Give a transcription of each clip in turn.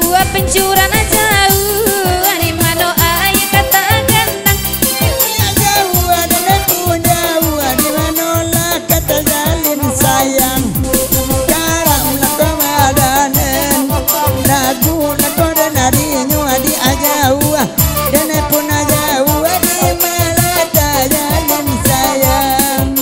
Dua pencuran jauh di mano ayah katakan jauh ada aku jauh di mana lah kata jalin sayang karang nak kemadanen ragu nak kode nadinya di ajauh dan pun jauh di melata jalin sayang.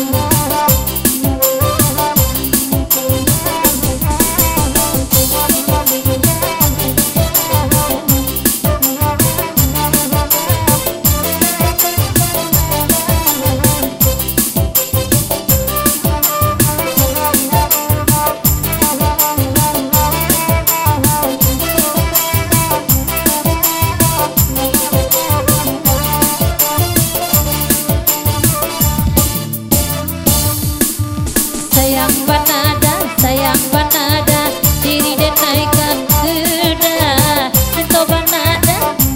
Sayang banada diri dan naikkan kuda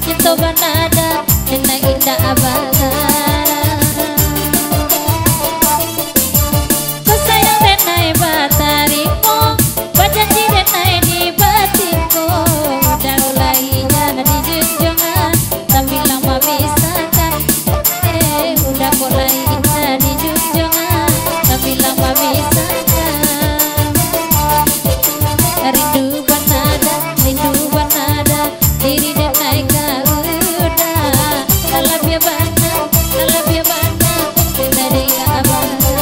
cinta banada dan indah abada kau sayang dan naik batariku berjanji dan naik di batinku udah mulainya di junjungan tapi lama bisa kan udah mulainya di junjungan tapi lama bisa rindu banada diri dan naik garuda alapya bana dari abada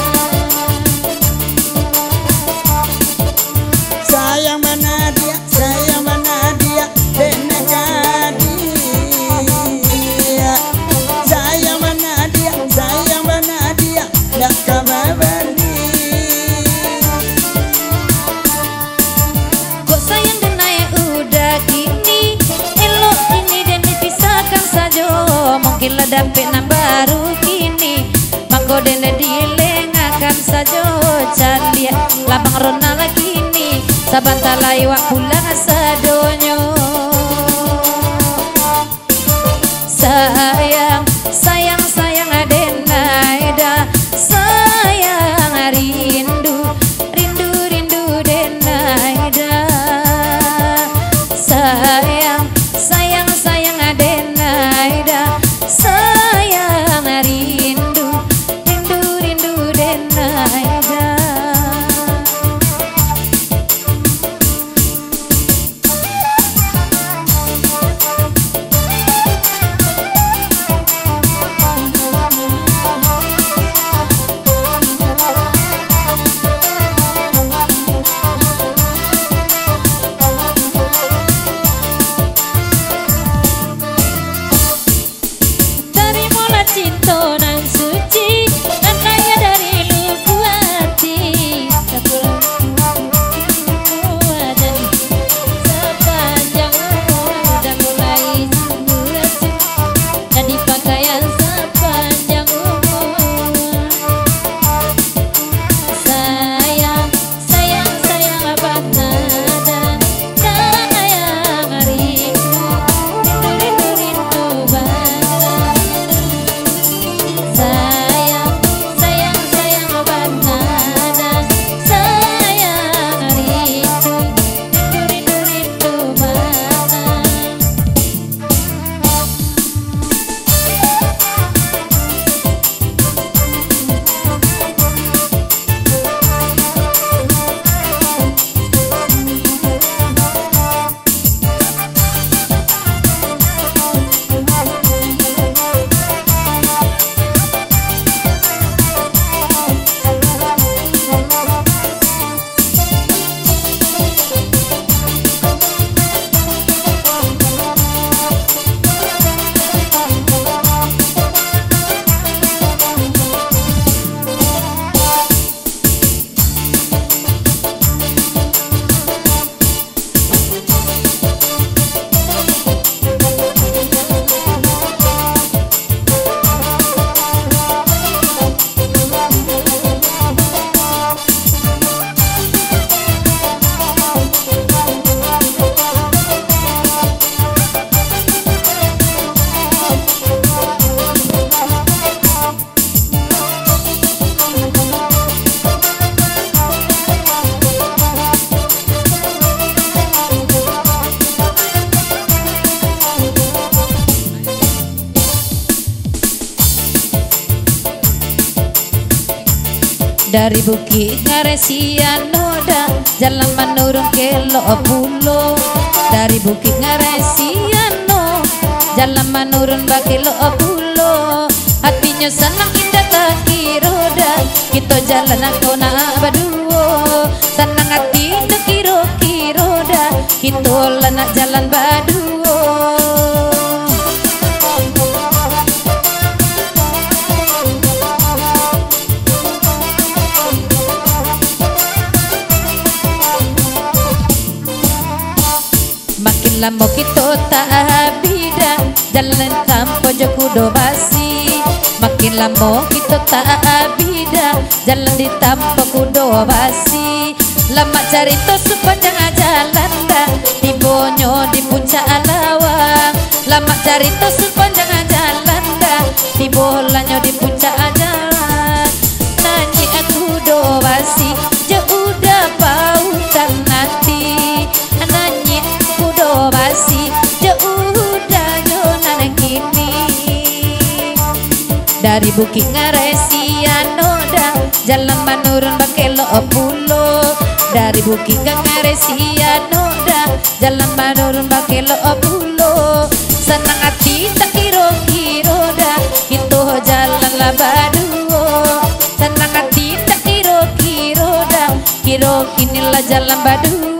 Sayang mana dia denekadi sayang mana dia dak kababani mungkin dapat baru kini mangko dene dilengakan saja calia labang rona lagi nih sabantala iwak pulang sadonyo sayang adenaida sayang rindu denaida sayang adenaida sayang rindu denaida. Dari Bukit Ngaresian noda jalan menurun ke Pulo. Dari Bukit Ngaresian no jalan menurun bagi Pulo. Hatinya senang indah kaki roda kita jalan aku nak berdua. Senang hati nak kiro roda kita nak jalan berdua. Lama kita tak bida jalan tanpa Kudo Basi. Makin lama kita tak bida jalan di tanpa Kudo Basi. Lama cerita sepanjang jalan dah tibonyo di puncak lawang. Lama cerita sepanjang jalan dah tibolanyo di puncak jalan. Nyanyi Kudo Basi jauh dah pautan nanti. Nyanyi Kudo Basi jauh dah nyonan kini. Dari Bukit Ngaresian noda jalan menurun bagi Pulo. Dari Bukit Ngaresian noda jalan menurun bagi Pulo. Senang hati tak kiro dah kita jalan lah berdua. Senang hati tak kiro dah kiro inilah jalan berdua.